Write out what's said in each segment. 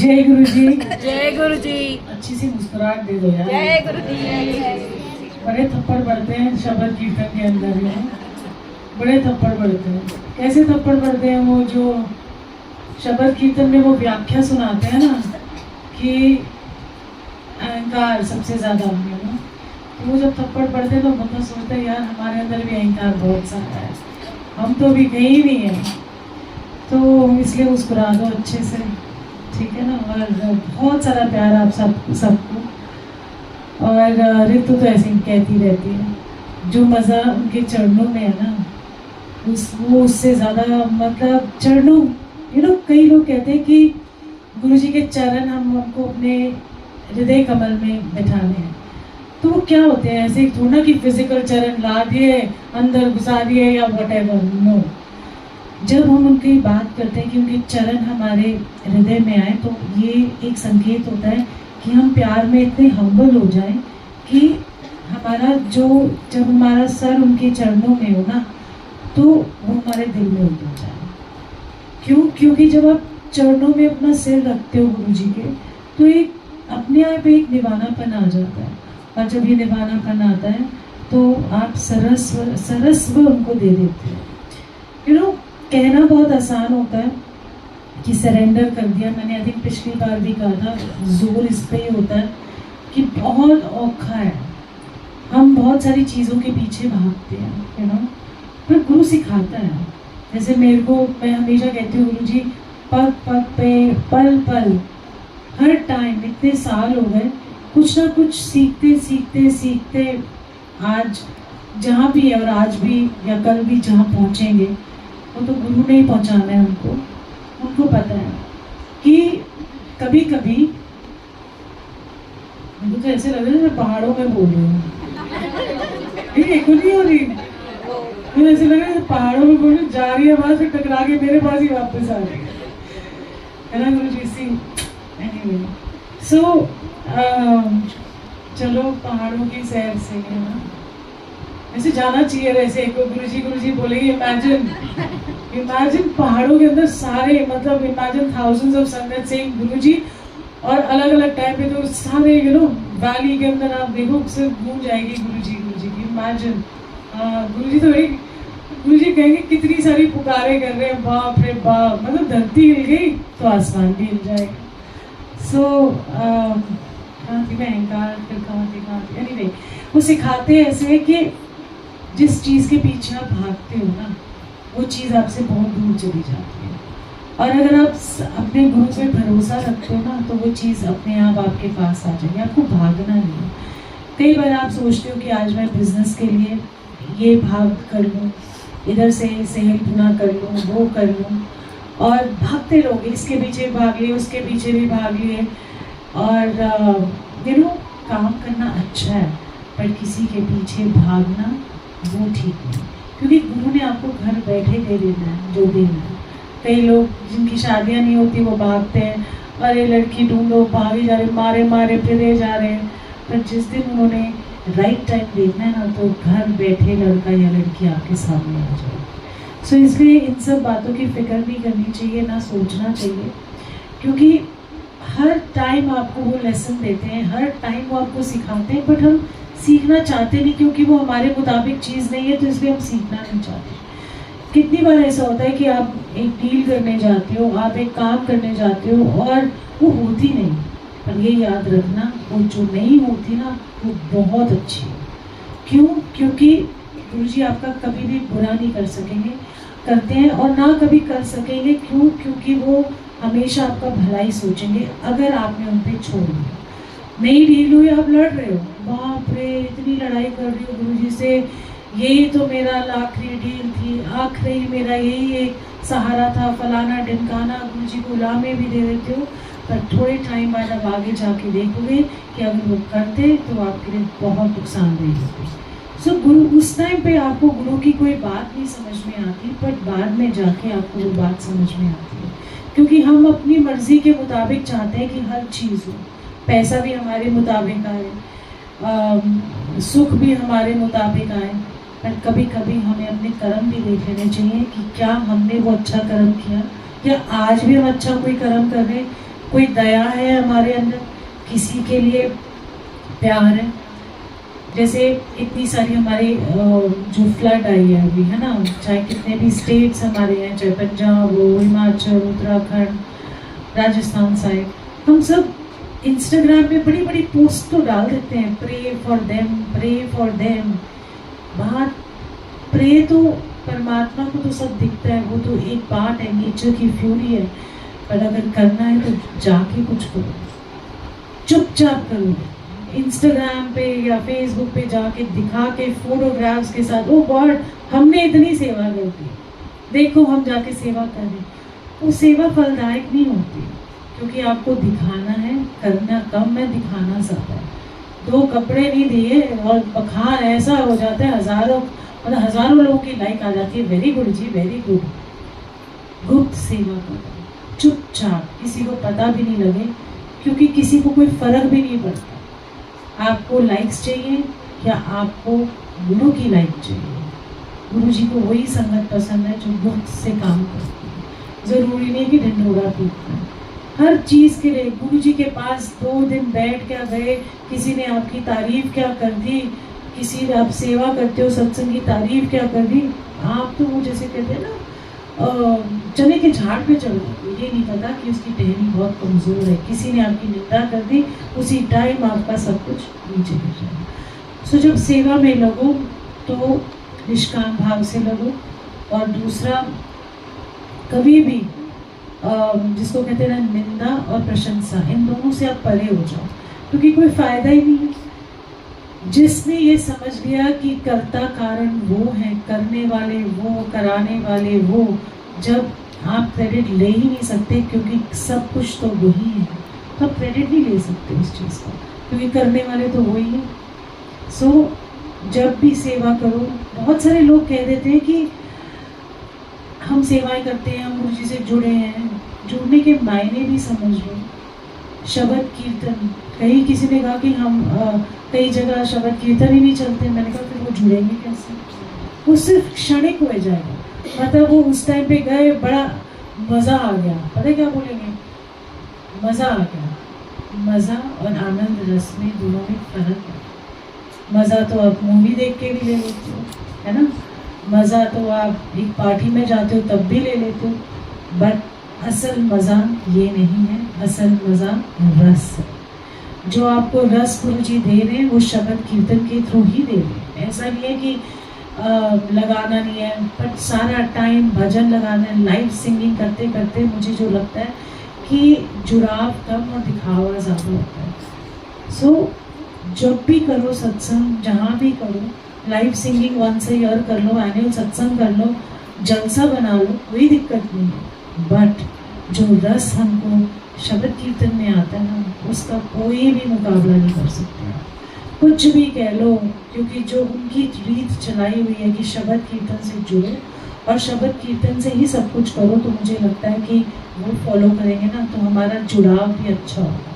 जय गुरु जी। जय गुरु जी। अच्छी सी मुस्कुराहट दे दो यार। जय गुरु जी। बड़े थप्पड़ पड़ते हैं शब्द कीर्तन के अंदर में, बड़े थप्पड़ पड़ते हैं। कैसे थप्पड़ पड़ते हैं? वो जो शब्द कीर्तन में वो व्याख्या सुनाते हैं ना कि अहंकार सबसे ज्यादा है ना, तो वो जब थप्पड़ पड़ते हैं तो बंदा सोचता है यार हमारे अंदर भी अहंकार बहुत सारा है, हम तो भी कहीं नहीं है। तो इसलिए मुस्कुरा दो अच्छे से, ठीक है ना। और बहुत सारा प्यार आप सबको। और ऋतु तो ऐसे ही कहती रहती है, जो मज़ा उनके चरणों में है ना वो उससे ज़्यादा, मतलब चरणों, कई लोग कहते हैं कि गुरु जी के चरण हम हमको अपने हृदय कमल में बैठाने हैं। तो वो क्या होते हैं? ऐसे थोड़ा कि फिजिकल चरण ला दिए अंदर घुसा दिए या व्हाटएवर, नो। जब हम उनकी बात करते हैं कि उनके चरण हमारे हृदय में आए, तो ये एक संकेत होता है कि हम प्यार में इतने हम्बल हो जाएं कि हमारा जब हमारा सर उनके चरणों में हो ना, तो वो हमारे दिल में उतर जाए। क्यों? क्योंकि जब आप चरणों में अपना सिर रखते हो गुरु जी के, तो एक अपने आप एक निवानापन आ जाता है। और जब ये निवानापन आता है तो आप सरस्व उनको दे देते हो। कहना बहुत आसान होता है कि सरेंडर कर दिया। मैंने आई थिंक पिछली बार भी कहा था, जोर इस पे ही होता है कि बहुत औखा है, हम बहुत सारी चीज़ों के पीछे भागते हैं, पर गुरु सिखाता है। जैसे मैं हमेशा कहती हूँ गुरु जी पग पग पे, पल पल, हर टाइम, इतने साल हो गए, कुछ ना कुछ सीखते सीखते सीखते आज जहाँ भी है, और आज भी या कल भी जहाँ पहुँचेंगे, वो तो गुरु ने ही पहुँचाना है उनको पता है कि कभी कभी मुझे तो ऐसे लग रहा है मैं पहाड़ों में बोल रही हूँ, नहीं हो रही, मुझे ऐसे लग रहा है पहाड़ों में बोल रही, जा रही है वहां से टकरा के मेरे पास ही वापस आ रही है ना गुरु जी। सी एनीवे, सो चलो पहाड़ों की सैर से है ना, ऐसे जाना चाहिए। वैसे गुरु जी बोलेंगे इमेजिन पहाड़ों के अंदर सारे, मतलब इमेजिन थाउजेंड्स ऑफ संगत सेइंग गुरु जी, और अलग अलग टाइम पे तो सारे वैली के अंदर आप देखो सिर्फ गूंज जाएगी गुरु जी की। इमेजिन गुरु जी कहेंगे कितनी सारी पुकारे कर रहे हैं, बाप रे बाप, मतलब धरती हिल गई तो आसमान भी हिल जाएगा। सो कहाँ थी मैं? अहंकार, फिर कहाँ थी एनीवे, वो सिखाते ऐसे कि जिस चीज़ के पीछे आप भागते हो ना, वो चीज़ आपसे बहुत दूर चली जाती है। और अगर आप अपने गुरु पे भरोसा रखते हो ना, तो वो चीज़ अपने आप आपके पास आ जाएगी, आपको भागना नहीं है। कई बार आप सोचते हो कि आज मैं बिजनेस के लिए ये भाग कर लूँ, इधर से सेल पूरा कर लूँ, वो कर लूँ, और भागते रहोगे, इसके पीछे भाग लिए, उसके पीछे भी भाग लिए। और काम करना अच्छा है, पर किसी के पीछे भागना वो ठीक नहीं, क्योंकि गुरु ने आपको घर बैठे दे देना है जो देना है। कई लोग जिनकी शादियां नहीं होती वो भागते हैं, अरे लड़की ढूंढो, भागे जा रहे, मारे फिरे जा रहे हैं। पर जिस दिन उन्होंने राइट टाइम देखना है ना, तो घर बैठे लड़का या लड़की आपके सामने आ जाए। सो इसलिए इन सब बातों की फिक्र नहीं करनी चाहिए, ना सोचना चाहिए, क्योंकि हर टाइम आपको वो लेसन देते हैं, हर टाइम वो आपको सिखाते हैं, बट हम सीखना चाहते नहीं, क्योंकि वो हमारे मुताबिक चीज़ नहीं है, तो इसलिए हम सीखना नहीं चाहते। कितनी बार ऐसा होता है कि आप एक डील करने जाते हो, आप एक काम करने जाते हो, और वो होती नहीं, पर ये याद रखना, वो जो नहीं होती ना, वो बहुत अच्छी है। क्यों? क्योंकि गुरु जी आपका कभी भी बुरा नहीं कर सकेंगे, करते हैं, और ना कभी कर सकेंगे। क्यों? क्योंकि वो हमेशा आपका भलाई सोचेंगे। अगर आपने उन पर छोड़ दिया, नई डील हुई, आप लड़ रहे हो, बाप रे इतनी लड़ाई कर रही हो गुरु जी से, यही तो मेरा आखिरी डील थी, आखिरी मेरा यही एक सहारा था, फलाना ढिमकाना, गुरु जी को लामे भी दे देते हो, पर थोड़े टाइम बाद आप आगे जाके देखोगे कि अगर वो करते तो आपके लिए बहुत नुकसानदेह होते। सो गुरु उस टाइम पे आपको गुरु की कोई बात नहीं समझ में आती, बट बाद में जाके आपको वो बात समझ में आती है, क्योंकि हम अपनी मर्जी के मुताबिक चाहते हैं कि हर चीज़ हो, पैसा भी हमारे मुताबिक आए, सुख भी हमारे मुताबिक आए, पर कभी कभी हमें अपने कर्म भी देख लेने चाहिए कि क्या हमने वो अच्छा कर्म किया, या आज भी हम अच्छा कोई कर्म कर रहे हैं कोई दया है हमारे अंदर, किसी के लिए प्यार है। जैसे इतनी सारी हमारी जो फ्लड आई है अभी, है ना, चाहे कितने भी स्टेट्स हमारे हैं, चाहे पंजाब हो, हिमाचल, उत्तराखंड, राजस्थान साइड, हम सब इंस्टाग्राम पे बड़ी बड़ी पोस्ट तो डाल देते हैं, pray for them, pray for them. बात प्रे तो परमात्मा को तो सब दिखता है, वो तो एक पार्ट है, नेचर की फ्यूरी है। पर अगर करना है तो जाके कुछ करो, चुपचाप करो। इंस्टाग्राम पे या फेसबुक पे जाके दिखा के फोटोग्राफ्स के साथ, ओ गॉड हमने इतनी सेवा कर दी, देखो हम जाके सेवा कर रहे, वो सेवा फलदायक नहीं होती, क्योंकि आपको दिखाना है, करना कम है, दिखाना ज़्यादा है। 2 कपड़े नहीं दिए और बखान ऐसा हो जाता है, हजारों लोगों की लाइक आ जाती है, वेरी गुड जी, वेरी गुड। गुप्त सेवा करो, चुपचाप, किसी को पता भी नहीं लगे, क्योंकि किसी को कोई फर्क भी नहीं पड़ता। आपको लाइक्स चाहिए या आपको गुरु की लाइक चाहिए? गुरु जी को वही संगत पसंद है जो गुप्त से काम करती है। ज़रूरी नहीं कि ढिंढोरा पीटना है। हर चीज़ के लिए गुरु जी के पास 2 दिन बैठ क्या गए, किसी ने आपकी तारीफ क्या कर दी, किसी ने, आप सेवा करते हो सत्संग की तारीफ क्या कर दी, आप तो वो जैसे कहते हैं ना चने के झाड़ पे चढ़ गए, ये नहीं पता कि उसकी टहनी बहुत कमज़ोर है। किसी ने आपकी निंदा कर दी, उसी टाइम आपका सब कुछ नीचे गिर जाएगा। सो जब सेवा में लगो तो निष्काम भाव से लगो। और दूसरा, कभी भी जिसको कहते हैं ना, निंदा और प्रशंसा, इन दोनों से आप परे हो जाओ, क्योंकि कोई फ़ायदा ही नहीं है। जिसने ये समझ लिया कि कर्ता कारण वो है, करने वाले वो, कराने वाले वो, जब आप क्रेडिट ले ही नहीं सकते, क्योंकि सब कुछ तो वही है, तो आप क्रेडिट नहीं ले सकते उस चीज़ का, क्योंकि करने वाले तो वही है। सो जब भी सेवा करो, बहुत सारे लोग कह देते हैं कि हम सेवाएं करते हैं, हम गुरु जी से जुड़े हैं। जुड़ने के मायने भी समझ लो। शब्द कीर्तन, कहीं किसी ने कहा कि हम कई जगह शब्द कीर्तन ही नहीं चलते। मैंने कहा फिर वो जुड़ेंगे कैसे? वो सिर्फ क्षणिक हो जाएगा, मतलब वो उस टाइम पे गए, बड़ा मज़ा आ गया, पता है क्या बोलेंगे, मज़ा आ गया। मज़ा और आनंद रस में दोनों में फ़र्क है। मज़ा तो आप मूवी देख के भी ले लेते हो, है ना, मज़ा तो आप एक पार्टी में जाते हो तब भी ले लेते हो, बट असल मज़ा ये नहीं है। असल मज़ा रस है। जो आपको रस गुरु जी दे रहे हैं वो शब्द कीर्तन के थ्रू ही दे रहे हैं। ऐसा नहीं है कि लगाना नहीं है, बट सारा टाइम भजन लगाना है। लाइव सिंगिंग करते करते मुझे जो लगता है कि जुड़ाव कम और दिखावा ज़्यादा होता है। सो जब भी करो सत्संग, जहाँ भी करो, लाइव सिंगिंग 1 ईयर कर लो, एनुअल सत्संग कर लो, जलसा बना लो, कोई दिक्कत नहीं है। बट जो रस हमको शब्द कीर्तन में आता है ना, उसका कोई भी मुकाबला नहीं कर सकता। कुछ भी कह लो, क्योंकि जो उनकी रीत चलाई हुई है कि शब्द कीर्तन से जुड़ो और शब्द कीर्तन से ही सब कुछ करो, तो मुझे लगता है कि वो फॉलो करेंगे ना तो हमारा जुड़ाव भी अच्छा होगा।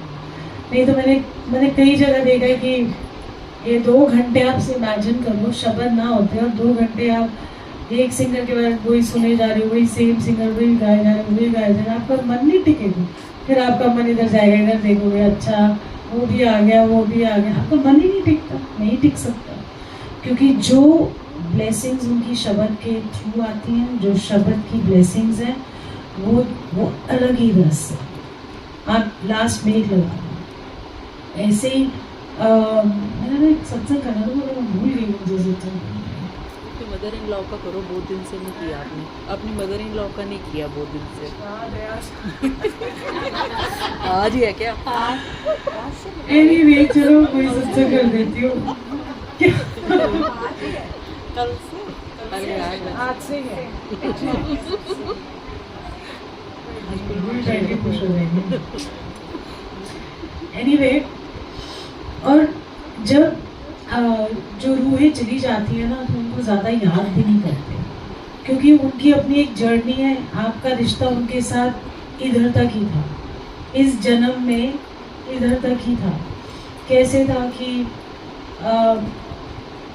नहीं तो मैंने कई जगह देखा है कि ये 2 घंटे आप से इमेजिन करो शब्द ना होते और 2 घंटे आप एक सिंगर के बाद वही सुने जा रहे हो, वही सेम सिंगर वही गाए जा रहे हो, वही गाए जा रहे हो, आपका मन नहीं टिकेगा। फिर आपका मन इधर जाएगा, इधर देखोगे, अच्छा वो भी आ गया, वो भी आ गया, आपका मन ही नहीं टिकता, नहीं टिक सकता। क्योंकि जो ब्लेसिंग्स उनकी शब्द के थ्रू आती हैं, जो शब्द की ब्लेसिंग्स हैं, वो अलग ही रस है। आप लास्ट में एक लगा ऐसे ही मैंने ना एक सत्संग करना था, मैं भूल गई मुझे सत्संग। मदर इन लॉ का करो, बहुत दिन से नहीं किया आपने, अपनी मदर इन लॉ का नहीं किया बहुत दिन से। आज ही है क्या? एनीवे चलो कोई सत्संग कर देती हूँ। कल से? अरे आज से है। खुश हो जाएंगे। एनीवे, और जब जो रूहें चली जाती है ना तो उनको ज़्यादा याद भी नहीं करते, क्योंकि उनकी अपनी एक जर्नी है। आपका रिश्ता उनके साथ इधर तक ही था, इस जन्म में इधर तक ही था। कैसे था कि हम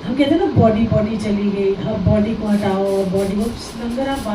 कहते हैं ना बॉडी चली गई, अब बॉडी को हटाओ, बॉडी को लंगर आप